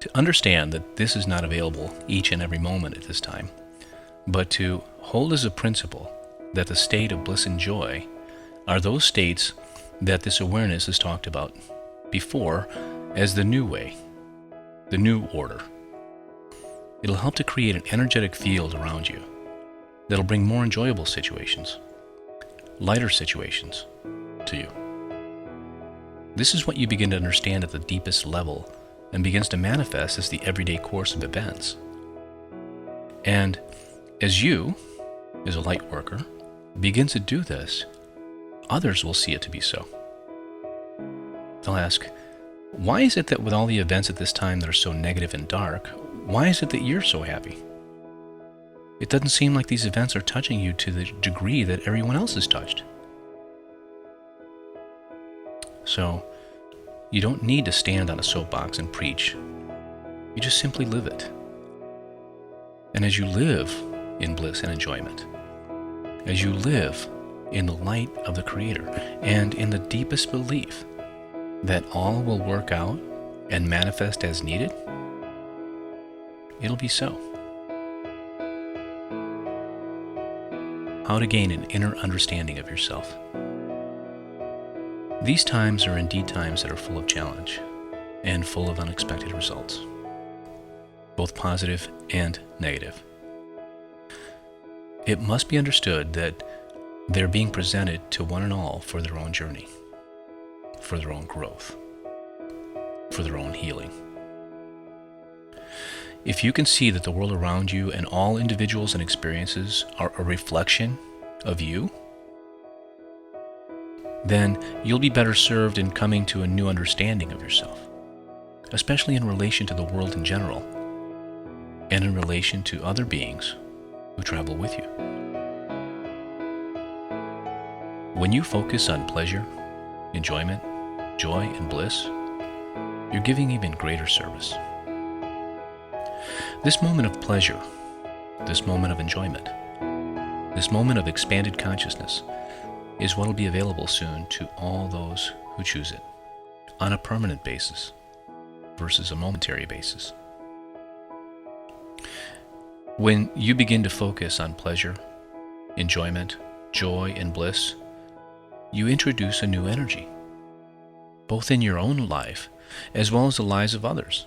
To understand that this is not available each and every moment at this time, but to hold as a principle that the state of bliss and joy are those states that this awareness has talked about before as the new way, the new order. It'll help to create an energetic field around you that'll bring more enjoyable situations, lighter situations to you. This is what you begin to understand at the deepest level and begins to manifest as the everyday course of events. And as you, as a light worker, begin to do this, others will see it to be so. They'll ask, why is it that with all the events at this time that are so negative and dark, why is it that you're so happy? It doesn't seem like these events are touching you to the degree that everyone else is touched. So, you don't need to stand on a soapbox and preach. You just simply live it. And as you live in bliss and enjoyment, as you live in the light of the Creator, and in the deepest belief that all will work out and manifest as needed, it'll be so. How to gain an inner understanding of yourself. These times are indeed times that are full of challenge and full of unexpected results, both positive and negative. It must be understood that they're being presented to one and all for their own journey, for their own growth, for their own healing. If you can see that the world around you and all individuals and experiences are a reflection of you, then you'll be better served in coming to a new understanding of yourself, especially in relation to the world in general, and in relation to other beings who travel with you. When you focus on pleasure, enjoyment, joy, and bliss, you're giving even greater service. This moment of pleasure, this moment of enjoyment, this moment of expanded consciousness is what will be available soon to all those who choose it, on a permanent basis versus a momentary basis. When you begin to focus on pleasure, enjoyment, joy, and bliss, you introduce a new energy, both in your own life as well as the lives of others,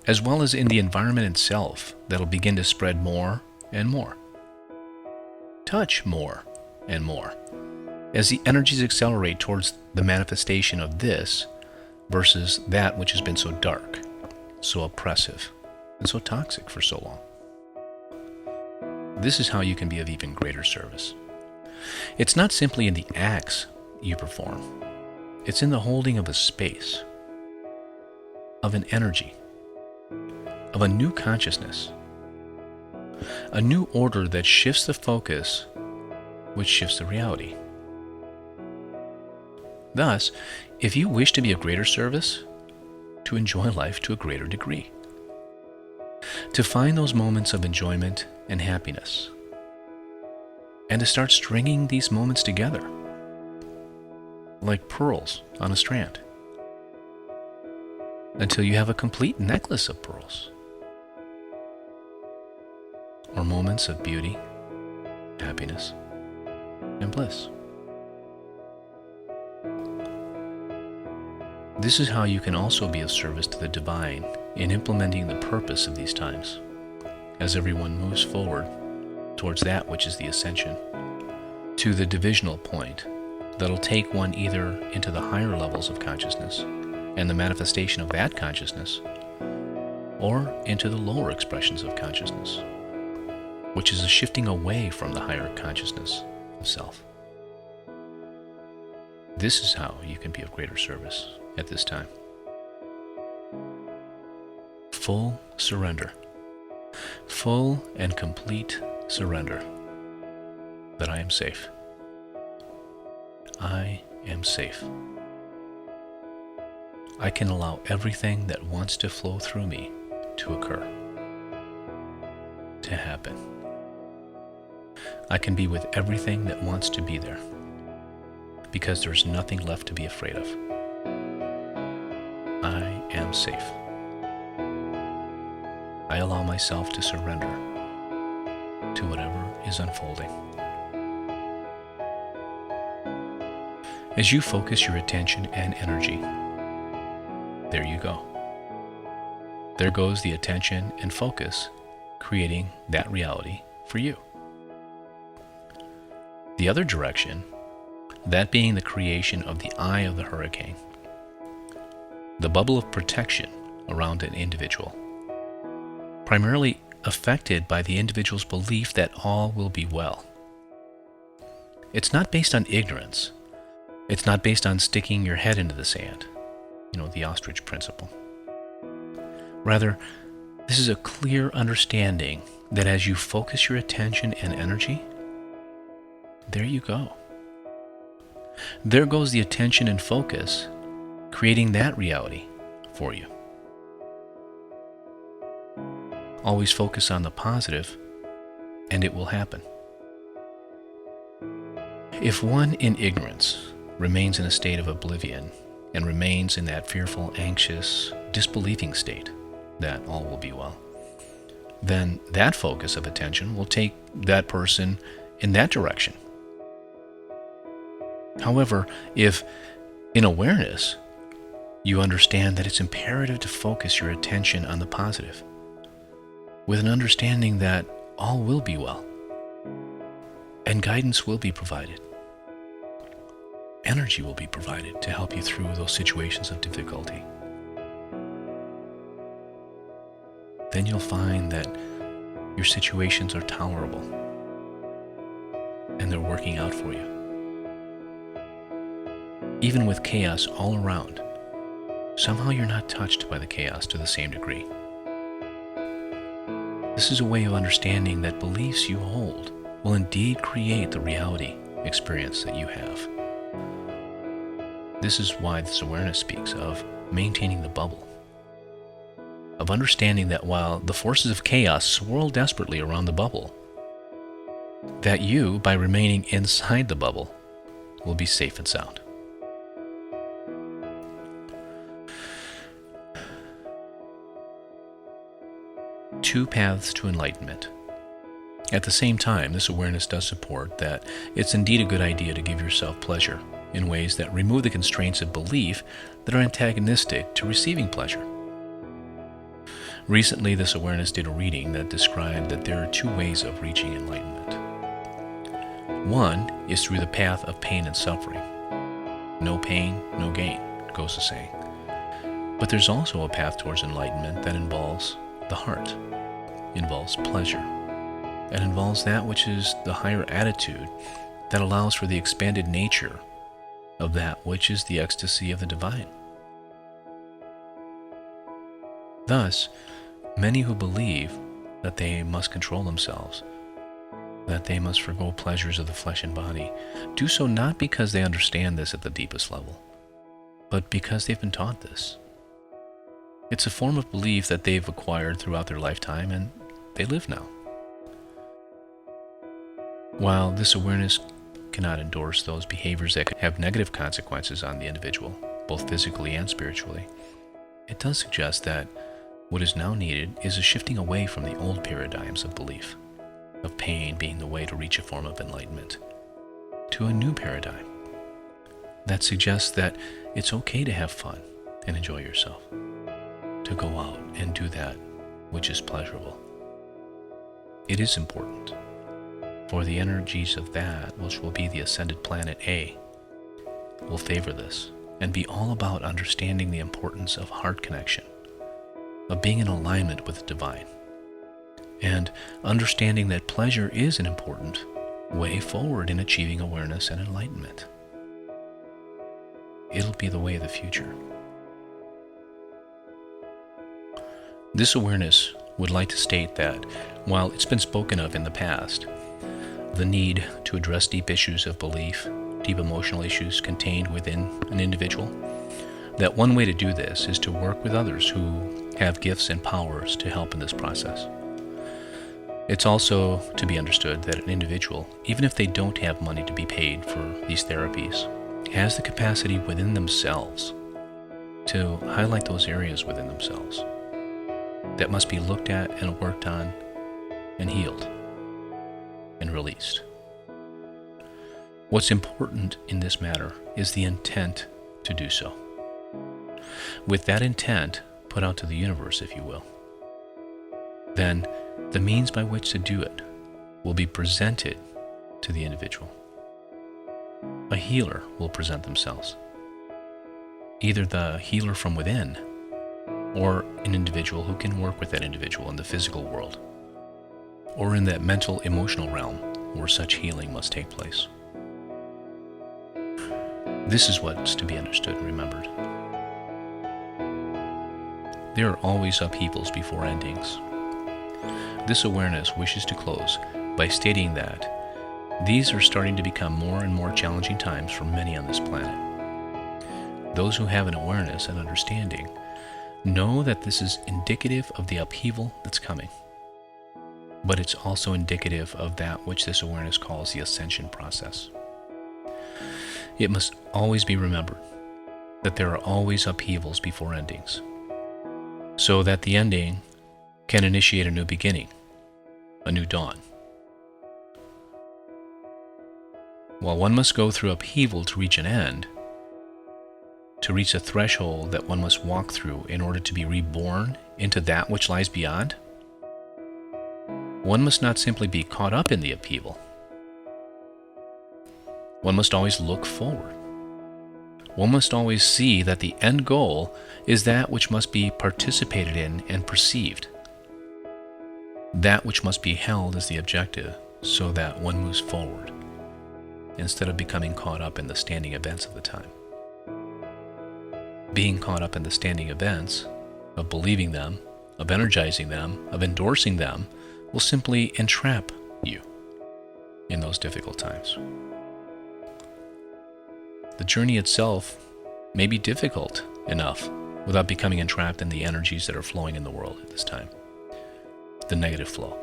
as well as in the environment itself that'll begin to spread more and more, touch more and more, as the energies accelerate towards the manifestation of this versus that which has been so dark, so oppressive, and so toxic for so long. This is how you can be of even greater service. It's not simply in the acts you perform. It's in the holding of a space, of an energy, of a new consciousness, a new order that shifts the focus, which shifts the reality. Thus, if you wish to be of greater service, to enjoy life to a greater degree, to find those moments of enjoyment and happiness, and to start stringing these moments together like pearls on a strand until you have a complete necklace of pearls, or moments of beauty, happiness, and bliss. This is how you can also be of service to the divine in implementing the purpose of these times, as everyone moves forward towards that which is the ascension, to the divisional point that'll take one either into the higher levels of consciousness and the manifestation of that consciousness, or into the lower expressions of consciousness, which is a shifting away from the higher consciousness of self. This is how you can be of greater service at this time. Full surrender. Full and complete surrender that I am safe. I am safe. I can allow everything that wants to flow through me to occur, to happen. I can be with everything that wants to be there, because there's nothing left to be afraid of. I am safe. I allow myself to surrender to whatever is unfolding. As you focus your attention and energy, there you go. There goes the attention and focus, creating that reality for you. The other direction, that being the creation of the eye of the hurricane, the bubble of protection around an individual, primarily affected by the individual's belief that all will be well. It's not based on ignorance. It's not based on sticking your head into the sand, the ostrich principle. Rather, this is a clear understanding that as you focus your attention and energy, there you go. There goes the attention and focus, creating that reality for you. Always focus on the positive, and it will happen. If one in ignorance remains in a state of oblivion and remains in that fearful, anxious, disbelieving state that all will be well, then that focus of attention will take that person in that direction. However, if in awareness you understand that it's imperative to focus your attention on the positive, with an understanding that all will be well, and guidance will be provided, energy will be provided to help you through those situations of difficulty, then you'll find that your situations are tolerable and they're working out for you. Even with chaos all around, somehow you're not touched by the chaos to the same degree. This is a way of understanding that beliefs you hold will indeed create the reality experience that you have. This is why this awareness speaks of maintaining the bubble, of understanding that while the forces of chaos swirl desperately around the bubble, that you, by remaining inside the bubble, will be safe and sound. Two paths to enlightenment. At the same time, this awareness does support that it's indeed a good idea to give yourself pleasure in ways that remove the constraints of belief that are antagonistic to receiving pleasure. Recently, this awareness did a reading that described that there are two ways of reaching enlightenment. One is through the path of pain and suffering. No pain, no gain, goes the saying. But there's also a path towards enlightenment that involves the heart, involves pleasure, and involves that which is the higher attitude that allows for the expanded nature of that which is the ecstasy of the divine. Thus, many who believe that they must control themselves, that they must forgo pleasures of the flesh and body, do so not because they understand this at the deepest level, but because they've been taught this. It's a form of belief that they've acquired throughout their lifetime, and they live now. While this awareness cannot endorse those behaviors that have negative consequences on the individual, both physically and spiritually, it does suggest that what is now needed is a shifting away from the old paradigms of belief, of pain being the way to reach a form of enlightenment, to a new paradigm that suggests that it's okay to have fun and enjoy yourself, to go out and do that which is pleasurable. It is important, for the energies of that which will be the ascended planet A will favor this and be all about understanding the importance of heart connection, of being in alignment with the divine, and understanding that pleasure is an important way forward in achieving awareness and enlightenment. It'll be the way of the future. This awareness would like to state that while it's been spoken of in the past, the need to address deep issues of belief, deep emotional issues contained within an individual, that one way to do this is to work with others who have gifts and powers to help in this process. It's also to be understood that an individual, even if they don't have money to be paid for these therapies, has the capacity within themselves to highlight those areas within themselves that must be looked at and worked on and healed and released. What's important in this matter is the intent to do so. With that intent put out to the universe, if you will, then the means by which to do it will be presented to the individual. A healer will present themselves, either the healer from within or an individual who can work with that individual in the physical world or in that mental, emotional realm where such healing must take place. This is what's to be understood and remembered. There are always upheavals before endings. This awareness wishes to close by stating that these are starting to become more and more challenging times for many on this planet. Those who have an awareness and understanding know that this is indicative of the upheaval that's coming, but it's also indicative of that which this awareness calls the ascension process. It must always be remembered that there are always upheavals before endings, so that the ending can initiate a new beginning, a new dawn. While one must go through upheaval to reach an end, to reach a threshold that one must walk through in order to be reborn into that which lies beyond, one must not simply be caught up in the upheaval. One must always look forward. One must always see that the end goal is that which must be participated in and perceived, that which must be held as the objective, so that one moves forward instead of becoming caught up in the standing events of the time. Being caught up in the standing events, of believing them, of energizing them, of endorsing them, will simply entrap you in those difficult times. The journey itself may be difficult enough without becoming entrapped in the energies that are flowing in the world at this time. The negative flow,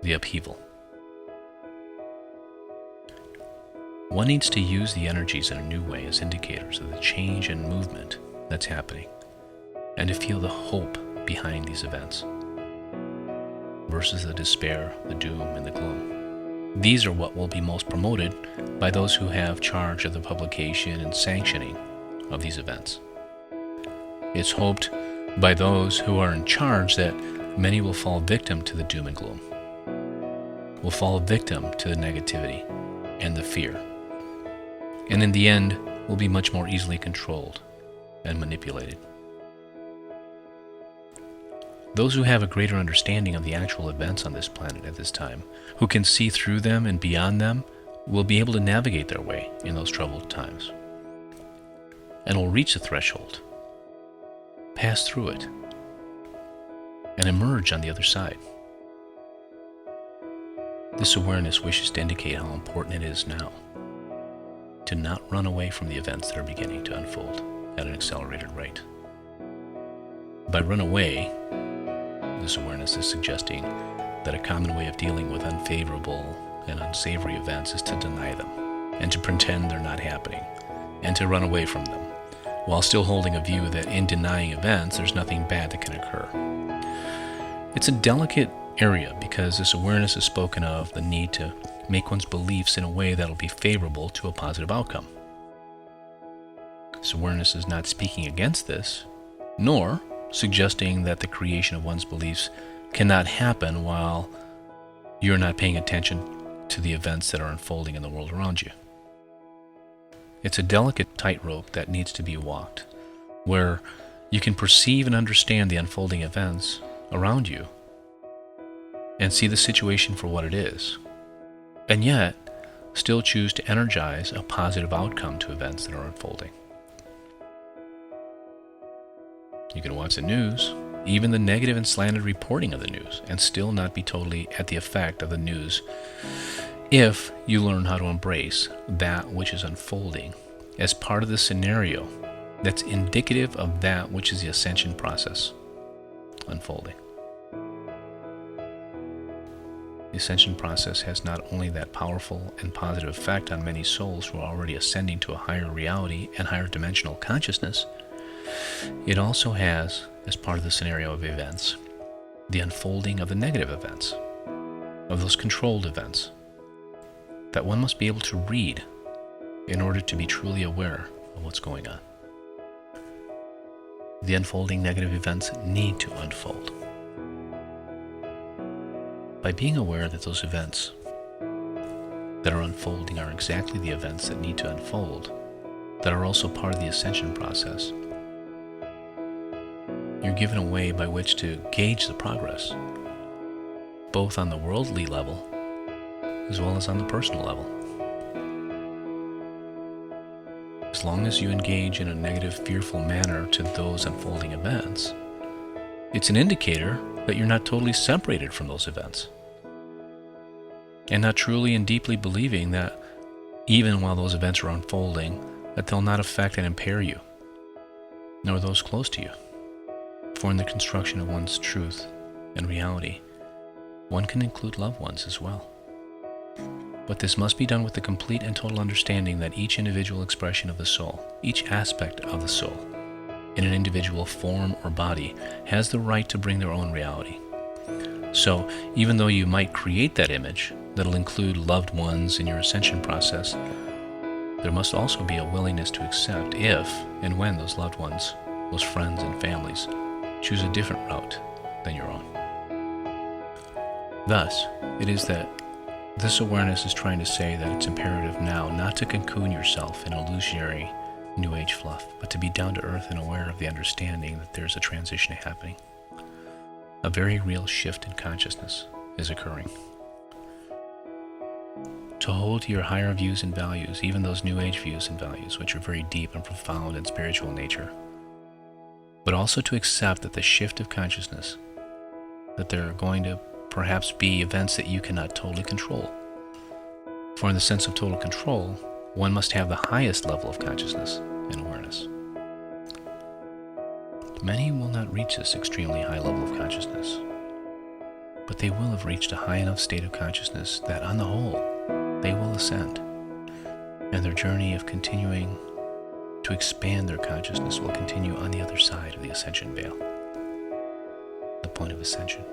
the upheaval. One needs to use the energies in a new way as indicators of the change and movement that's happening, and to feel the hope behind these events versus the despair, the doom, and the gloom. These are what will be most promoted by those who have charge of the publication and sanctioning of these events. It's hoped by those who are in charge that many will fall victim to the doom and gloom, will fall victim to the negativity and the fear, and in the end will be much more easily controlled and manipulated. Those who have a greater understanding of the actual events on this planet at this time, who can see through them and beyond them, will be able to navigate their way in those troubled times, and will reach the threshold, pass through it, and emerge on the other side. This awareness wishes to indicate how important it is now to not run away from the events that are beginning to unfold at an accelerated rate. By run away, this awareness is suggesting that a common way of dealing with unfavorable and unsavory events is to deny them, and to pretend they're not happening, and to run away from them, while still holding a view that in denying events, there's nothing bad that can occur. It's a delicate area because this awareness is spoken of the need to make one's beliefs in a way that'll be favorable to a positive outcome. This awareness is not speaking against this, nor suggesting that the creation of one's beliefs cannot happen while you're not paying attention to the events that are unfolding in the world around you. It's a delicate tightrope that needs to be walked, where you can perceive and understand the unfolding events around you and see the situation for what it is, and yet still choose to energize a positive outcome to events that are unfolding. You can watch the news, even the negative and slanted reporting of the news, and still not be totally at the effect of the news if you learn how to embrace that which is unfolding as part of the scenario that's indicative of that which is the ascension process unfolding. The ascension process has not only that powerful and positive effect on many souls who are already ascending to a higher reality and higher dimensional consciousness, it also has as part of the scenario of events, the unfolding of the negative events, of those controlled events, that one must be able to read in order to be truly aware of what's going on. The unfolding negative events need to unfold. By being aware that those events that are unfolding are exactly the events that need to unfold, that are also part of the ascension process, you're given a way by which to gauge the progress, both on the worldly level as well as on the personal level. As long as you engage in a negative, fearful manner to those unfolding events, it's an indicator that you're not totally separated from those events, and not truly and deeply believing that even while those events are unfolding, that they'll not affect and impair you, nor those close to you. For in the construction of one's truth and reality, one can include loved ones as well. But this must be done with the complete and total understanding that each individual expression of the soul, each aspect of the soul, in an individual form or body, has the right to bring their own reality. So, even though you might create that image that'll include loved ones in your ascension process, there must also be a willingness to accept if and when those loved ones, those friends and families, choose a different route than your own. Thus, it is that this awareness is trying to say that it's imperative now not to cocoon yourself in illusionary New Age fluff, but to be down to earth and aware of the understanding that there's a transition happening. A very real shift in consciousness is occurring. To hold to your higher views and values, even those New Age views and values, which are very deep and profound and spiritual in nature, but also to accept that the shift of consciousness, that there are going to perhaps be events that you cannot totally control. For in the sense of total control, one must have the highest level of consciousness and awareness. Many will not reach this extremely high level of consciousness, but they will have reached a high enough state of consciousness that on the whole, they will ascend, and their journey of continuing to expand their consciousness will continue on the other side of the ascension veil, the point of ascension.